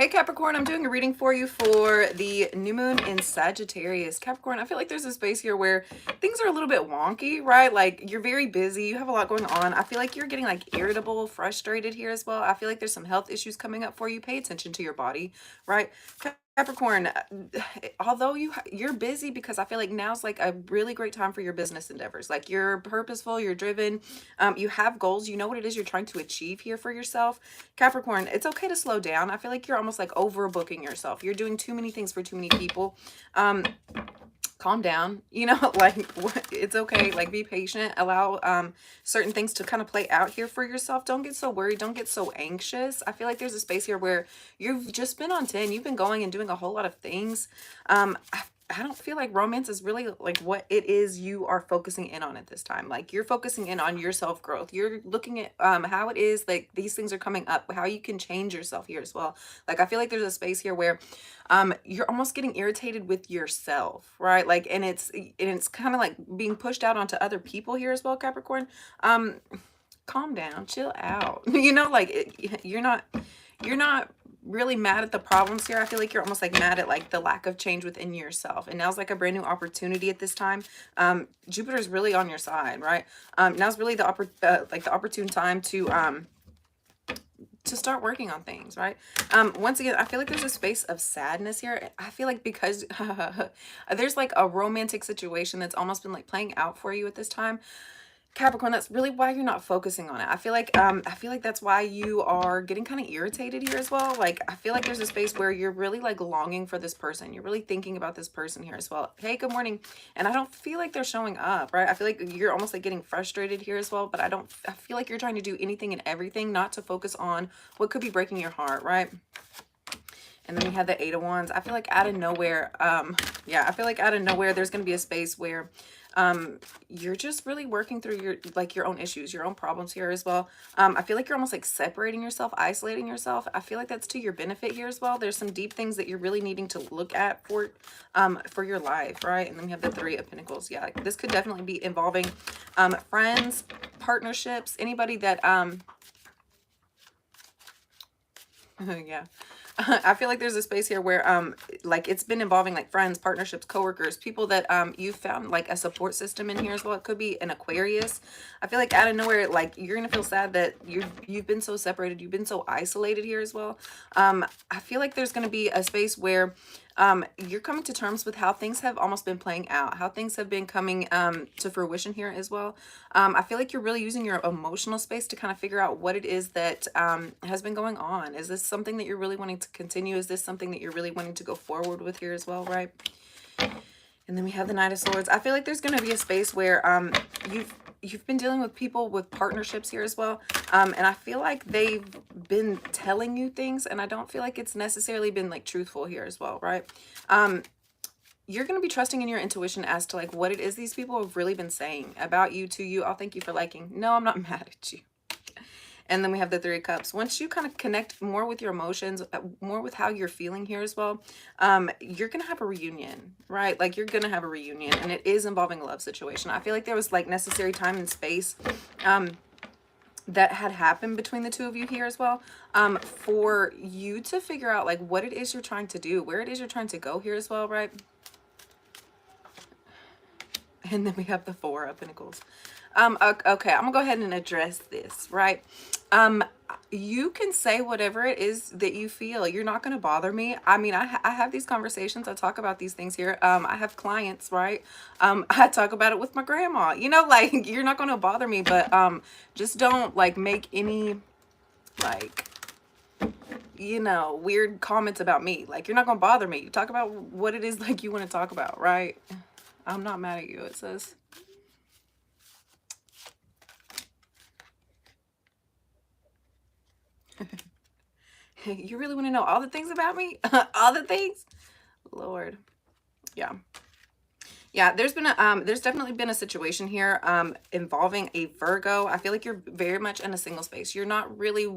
Hey Capricorn, I'm doing a reading for you for the new moon in Sagittarius. Capricorn, I feel like there's a space here where things are a little bit wonky, right? Like you're very busy, you have a lot going on. I feel like you're getting like irritable, frustrated here as well. I feel like there's some health issues coming up for you. Pay attention to your body, right? Capricorn, although you're busy, because I feel like now's like a really great time for your business endeavors. Like you're purposeful, you're driven, you have goals, you know what it is you're trying to achieve here for yourself. Capricorn, it's okay to slow down. I feel like you're almost like overbooking yourself. You're doing too many things for too many people. Calm down, you know, like it's okay. Like be patient, allow certain things to kind of play out here for yourself. Don't get so worried, don't get so anxious. I feel like there's a space here where you've just been on 10, you've been going and doing a whole lot of things. I don't feel like romance is really like what it is you are focusing in on at this time. Like you're focusing in on your self-growth. You're looking at how it is like these things are coming up, how you can change yourself here as well. Like I feel like there's a space here where you're almost getting irritated with yourself, right? Like and it's kind of like being pushed out onto other people here as well, Capricorn. Calm down, chill out. You know, like you're not really mad at the problems here. I feel like you're almost like mad at like the lack of change within yourself, and now's like a brand new opportunity at this time. Jupiter's really on your side, right? Now's really the like the opportune time to start working on things, right? Once again, I feel like there's a space of sadness here. I feel like because there's like a romantic situation that's almost been like playing out for you at this time, Capricorn. That's really why you're not focusing on it. I feel like that's why you are getting kind of irritated here as well. Like I feel like there's a space where you're really like longing for this person. You're really thinking about this person here as well. Hey, good morning. And I don't feel like they're showing up, right? I feel like you're almost like getting frustrated here as well, but I feel like you're trying to do anything and everything not to focus on what could be breaking your heart, right? And then we have the Eight of Wands. I feel like out of nowhere, yeah, I feel like out of nowhere, there's going to be a space where you're just really working through your own issues, your own problems here as well. I feel like you're almost like separating yourself, isolating yourself. I feel like that's to your benefit here as well. There's some deep things that you're really needing to look at for your life, right? And then we have the Three of Pentacles. Yeah, like this could definitely be involving friends, partnerships, anybody that yeah. I feel like there's a space here where like it's been involving like friends, partnerships, coworkers, people that you found like a support system in here as well. It could be an Aquarius. I feel like out of nowhere, like you're gonna feel sad that you've been so separated, you've been so isolated here as well. I feel like there's gonna be a space where you're coming to terms with how things have almost been playing out, how things have been coming to fruition here as well. I feel like you're really using your emotional space to kind of figure out what it is that has been going on. Is this something that you're really wanting to continue? Is this something that you're really wanting to go forward with here as well, right? And then we have the Knight of Swords. I feel like there's going to be a space where you've been dealing with people with partnerships here as well. And I feel like they've been telling you things, and I don't feel like it's necessarily been like truthful here as well, right? You're going to be trusting in your intuition as to like what it is these people have really been saying about you, to you. Oh, thank you for liking. No, I'm not mad at you. And then we have the Three of Cups. Once you kind of connect more with your emotions, more with how you're feeling here as well, you're going to have a reunion, right? Like you're going to have a reunion, and it is involving a love situation. I feel like there was like necessary time and space that had happened between the two of you here as well, for you to figure out like what it is you're trying to do, where it is you're trying to go here as well, right? And then we have the Four of Pentacles. Okay, I'm gonna go ahead and address this, right? You can say whatever it is that you feel. You're not gonna bother me. I mean, I have these conversations. I talk about these things here. I have clients, right? I talk about it with my grandma. You know, like you're not gonna bother me, but just don't like make any like, you know, weird comments about me. Like you're not gonna bother me. You talk about what it is like you want to talk about, right? I'm not mad at you, it says. You really want to know all the things about me? All the things? Lord. Yeah. Yeah, there's definitely been a situation here involving a Virgo. I feel like you're very much in a single space. You're not really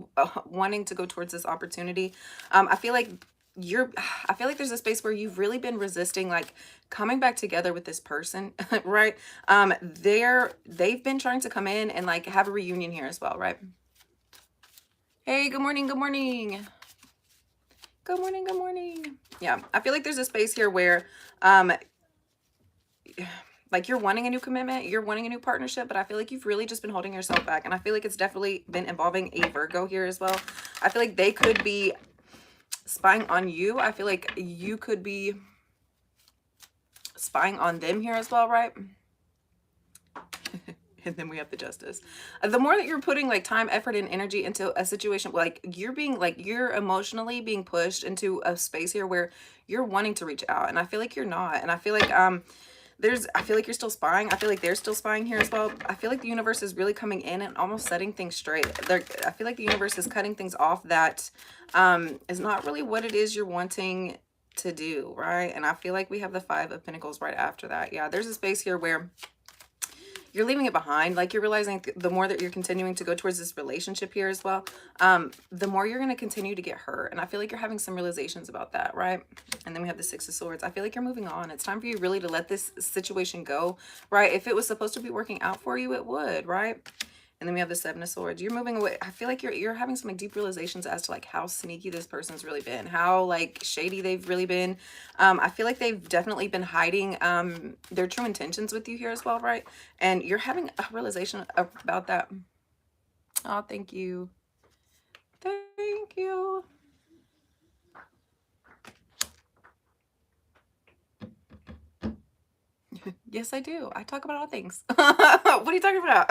wanting to go towards this opportunity. I feel like there's a space where you've really been resisting like coming back together with this person, right? They've been trying to come in and like have a reunion here as well, right? Hey, good morning, good morning. Good morning, good morning. Yeah, I feel like there's a space here where um like you're wanting a new commitment, you're wanting a new partnership, but I feel like you've really just been holding yourself back. And I feel like it's definitely been involving a Virgo here as well. I feel like they could be spying on you. I feel like you could be spying on them here as well, right? And then we have the Justice. The more that you're putting like time, effort, and energy into a situation, like you're emotionally being pushed into a space here where you're wanting to reach out, and I feel like you're not. And I feel like I feel like you're still spying. I feel like they're still spying here as well. I feel like the universe is really coming in and almost setting things straight. I feel like the universe is cutting things off that is not really what it is you're wanting to do, right? And I feel like we have the Five of Pentacles right after that. Yeah, there's a space here where you're leaving it behind. Like you're realizing the more that you're continuing to go towards this relationship here as well, the more you're going to continue to get hurt. And I feel like you're having some realizations about that, right? And then we have the Six of Swords. I feel like you're moving on. It's time for you really to let this situation go, right? If it was supposed to be working out for you, it would, right? And then we have the Seven of Swords. You're moving away. I feel like you're having some like deep realizations as to like how sneaky this person's really been, how like shady they've really been. I feel like they've definitely been hiding their true intentions with you here as well, right? And you're having a realization about that. Oh, thank you. Thank you. Yes, I do. I talk about all things. What are you talking about?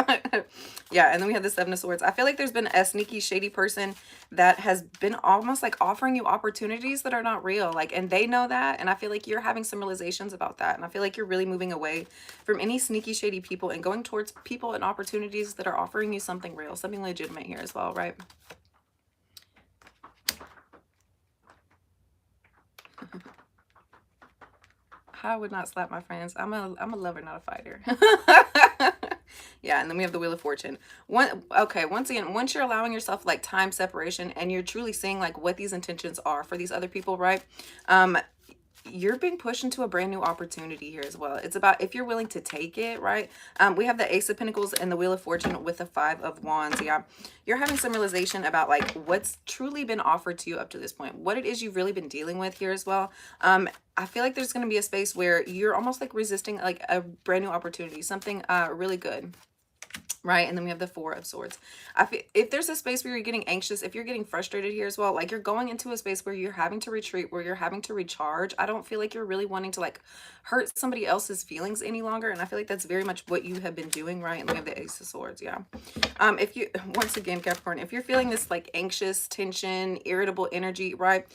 Yeah, and then we have the Seven of Swords. I feel like there's been a sneaky, shady person that has been almost like offering you opportunities that are not real. Like, and they know that. And I feel like you're having some realizations about that. And I feel like you're really moving away from any sneaky, shady people and going towards people and opportunities that are offering you something real, something legitimate here as well, right? I would not slap my friends. I'm a lover, not a fighter. Yeah, and then we have the Wheel of Fortune. Once again, once you're allowing yourself like time separation and you're truly seeing like what these intentions are for these other people, right? You're being pushed into a brand new opportunity here as well. It's about if you're willing to take it, right? We have the Ace of Pentacles and the Wheel of Fortune with the Five of Wands. Yeah, you're having some realization about like what's truly been offered to you up to this point, what it is you've really been dealing with here as well. I feel like there's going to be a space where you're almost like resisting like a brand new opportunity, something really good. Right, and then we have the Four of Swords. I feel if there's a space where you're getting anxious, if you're getting frustrated here as well, like you're going into a space where you're having to retreat, where you're having to recharge. I don't feel like you're really wanting to like hurt somebody else's feelings any longer, and I feel like that's very much what you have been doing, right? And we have the Ace of Swords. Yeah. If you, once again, Capricorn, if you're feeling this like anxious, tension, irritable energy, right?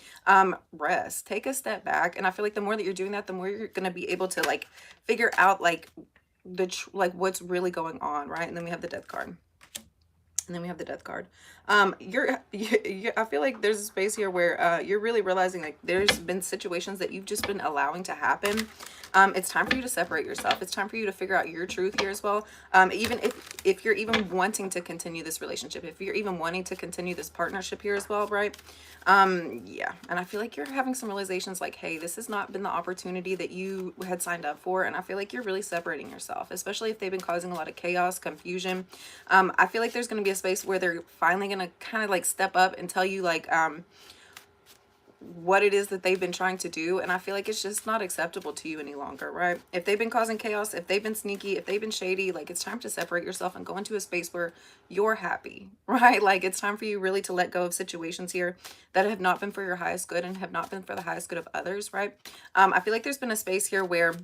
Rest, take a step back, and I feel like the more that you're doing that, the more you're gonna be able to like figure out like like what's really going on, right? And then we have the Death card. And then we have the Death card. I feel like there's a space here where you're really realizing like there's been situations that you've just been allowing to happen. It's time for you to separate yourself. It's time for you to figure out your truth here as well. Even if you're even wanting to continue this relationship, if you're even wanting to continue this partnership here as well, right? Yeah, and I feel like you're having some realizations like, hey, this has not been the opportunity that you had signed up for, and I feel like you're really separating yourself, especially if they've been causing a lot of chaos, confusion. I feel like there's going to be a space where they're finally going to kind of like step up and tell you like what it is that they've been trying to do, and I feel like it's just not acceptable to you any longer, right? If they've been causing chaos, if they've been sneaky, if they've been shady, like it's time to separate yourself and go into a space where you're happy, right? Like it's time for you really to let go of situations here that have not been for your highest good and have not been for the highest good of others, right? I feel like there's been a space here where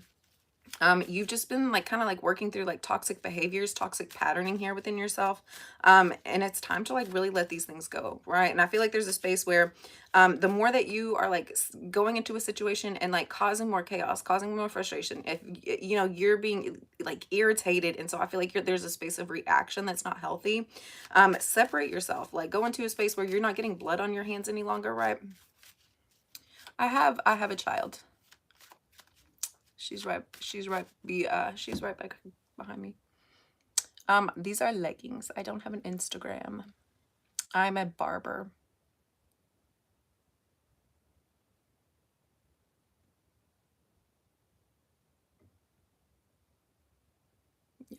you've just been like kind of like working through like toxic behaviors, toxic patterning here within yourself, and it's time to like really let these things go, right? And I feel like there's a space where the more that you are like going into a situation and like causing more chaos, causing more frustration, if you know you're being like irritated, and so I feel like there's a space of reaction that's not healthy. Separate yourself, like go into a space where you're not getting blood on your hands any longer, right? I have a child. She's right back behind me. These are leggings. I don't have an Instagram. I'm a barber. Yeah.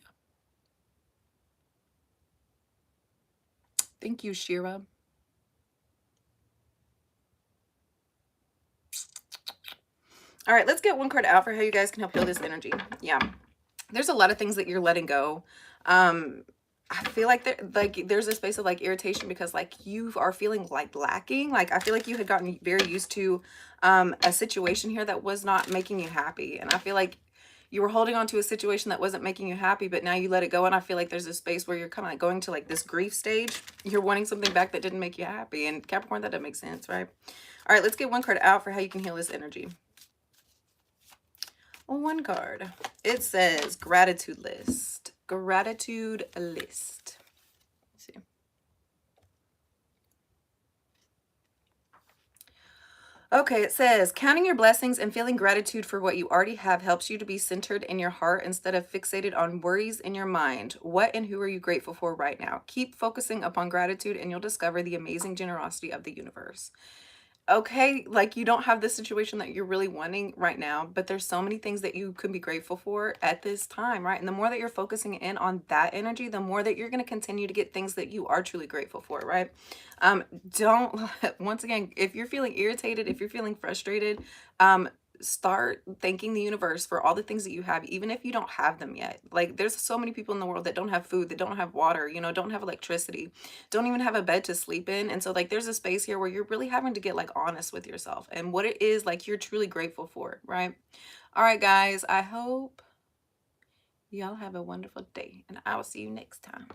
Thank you, Shira. All right, let's get one card out for how you guys can help heal this energy. Yeah. There's a lot of things that you're letting go. I feel like there's a space of like irritation because like you are feeling like lacking. Like I feel like you had gotten very used to a situation here that was not making you happy. And I feel like you were holding on to a situation that wasn't making you happy, but now you let it go. And I feel like there's a space where you're kind of like going to like this grief stage. You're wanting something back that didn't make you happy. And Capricorn, that doesn't make sense, right? All right, let's get one card out for how you can heal this energy. One card. It says gratitude list. Gratitude list. Let's see. Okay, it says counting your blessings and feeling gratitude for what you already have helps you to be centered in your heart instead of fixated on worries in your mind. What and who are you grateful for right now? Keep focusing upon gratitude and you'll discover the amazing generosity of the universe. Okay, like you don't have the situation that you're really wanting right now, but there's so many things that you could be grateful for at this time, right? And the more that you're focusing in on that energy, the more that you're going to continue to get things that you are truly grateful for, right? Don't once again, if you're feeling irritated, if you're feeling frustrated, start thanking the universe for all the things that you have, even if you don't have them yet. Like there's so many people in the world that don't have food, that don't have water, you know, don't have electricity, don't even have a bed to sleep in. And so like there's a space here where you're really having to get like honest with yourself and what it is like you're truly grateful for, right? All right, guys, I hope y'all have a wonderful day and I will see you next time.